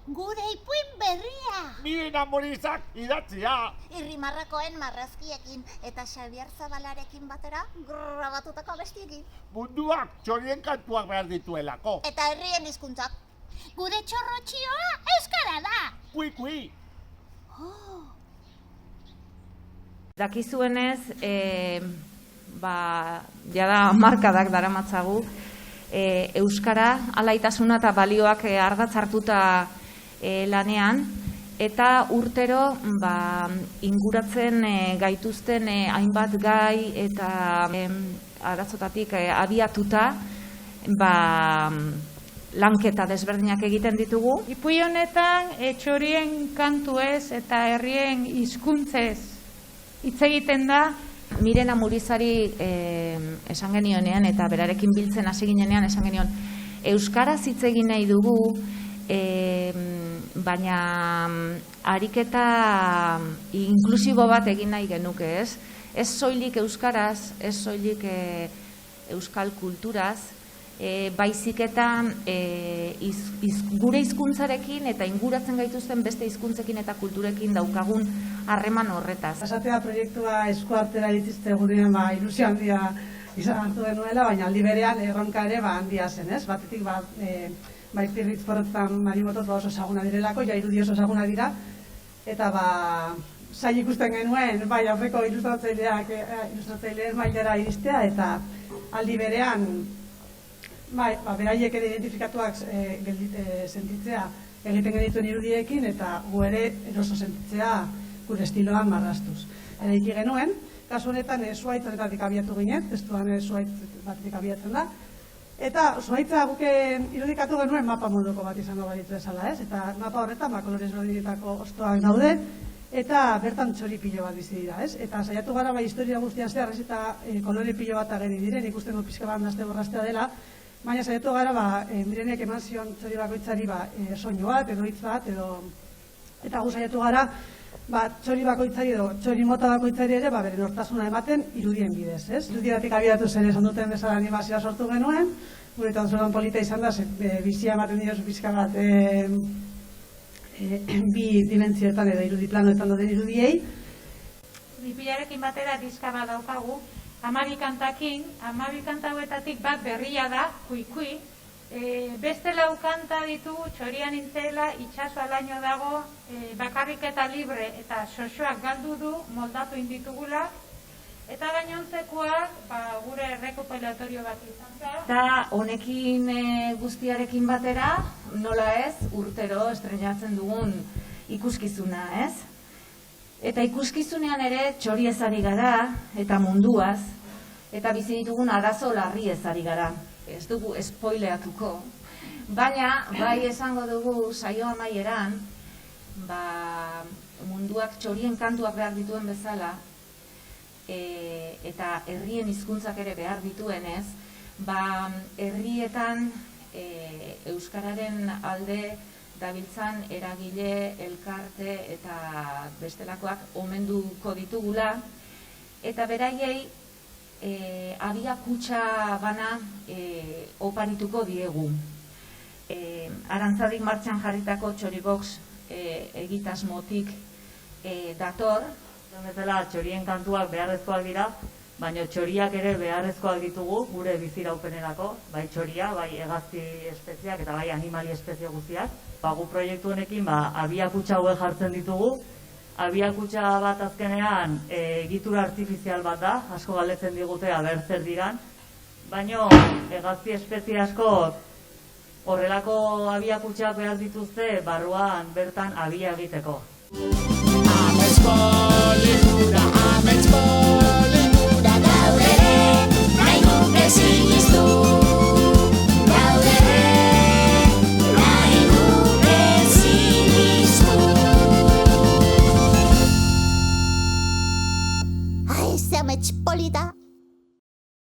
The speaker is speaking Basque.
Gure ipuin berria! Miren Amorizak idatzia! Irrimarrakoen marrazkiekin eta Xabier Zabalarekin batera grabatutako bestiekin. Munduak txorien kantuak behar dituelako. Eta herrien hizkuntzak. Gure txorrotxioa euskara da! Kui! Dakizuenez, jada markadak daramatzagu, euskara, alaitasuna eta balioak ardatz hartuta lanean, eta urtero inguratzen gaituzten hainbat gai eta aratzotatik abiatuta lanketa desberdinak egiten ditugu. Ipui honetan txorien kantuez eta herrien hizkuntzez hitz egiten da. Miren Amurizari esan genionean eta berarekin biltzen hasi ginenean esan genion euskaraz hitz egin nahi dugu, baina ariketa inklusibo bat egin nahi genuke, ez? Ez soilik euskaraz, ez soilik euskal kulturaz, baizik eta gure hizkuntzarekin eta inguratzen gaituzten beste hizkuntzekin eta kulturekin daukagun harreman horretaz. Pasatea proiektua eskuartera ditizte gurean ilusio handia izan hartu denuela, baina aldi berean erronka ere handia zen, ez? Batetik Pirritz Porrotan marimotot oso ezaguna direlako, ja irudi oso ezaguna dira, eta zail ikusten genuen, aurreko ilustratzaileen mailara iristea, eta aldi berean beraiek ere identifikatuak sentitzea egiten genituen irudiekin, eta gu ere eroso sentitzea gure estiloan marraztuz. Eraiki genuen, kasu honetan Zuhaitzetatik abiatu ginen, testuan Zuhaitzetatik abiatzen da, eta Zuhaitza guke irudikatu genuen mapa moduko bat izango balitzu bezala, ez? Eta mapa horretan kolorez berdinetako ostoak daude, eta bertan txori pilo bat bizi dira, ez? Eta saiatu gara historia guztian zehar, ez eta kolore pilo bat ageri diren, ikusten du pixka bat nazte borrastea dela, baina saiatu gara, Mirenek eman zion txori bakoitzari soinu bat, edo hitz bat, eta gu saiatu gara, txori bakoitzari edo txori mota bakoitzari ere, bere nortasuna ematen irudien bidez, ez? Irudiatik abiatu zen esan duten bezala animazioa sortu genuen, guretan zoran polita izan da, bizia ematen dira pixka bat bi dimentzioetan edo irudi planoetan doden irudiei. Ipilarekin batera diska bat daukagu, 12 kantakin, 12 kanta hauetatik bat berria da, kui, beste 4 kanta ditugu, txorian nintzela, itxaso alaino dago, bakarrik eta libre eta xoxoak galdu du, moldatu inditugula, eta gainontzekoak gure rekopilatorio bat izan da. Eta honekin guztiarekin batera, nola ez, urtero estrenatzen dugun ikuskizuna, ez? Eta ikuskizunean ere txori ezari gara eta munduaz, eta bizi ditugun arazo larri ezari gara. Ez dugu spoileatuko, baina bai esango dugu saio amaieran, munduak txorien kantuak behar dituen bezala, eta herrien hizkuntzak ere behar dituenez, herrietan euskararen alde dabiltzan eragile, elkarte eta bestelakoak omenduko ditugula, eta beraiei abiakutxa bana oparituko diegu. Arantzadik martxan jarritako txoribox egitasmotik dator. Bezala txorien kantuak beharrezkoak dira, baina txoriak ere beharrezkoak ditugu gure biziraupenerako, bai txoria, bai hegazti espeziak eta bai animali espezie guztiak. Gu proiektu honekin abiakutxa hauek jartzen ditugu. Abiakutxa bat azkenean egitura artifizial bat da, asko galdetzen digute zer diran, baina hegazti espezie asko horrelako abiakutxak behar dituzte barruan bertan abia egiteko.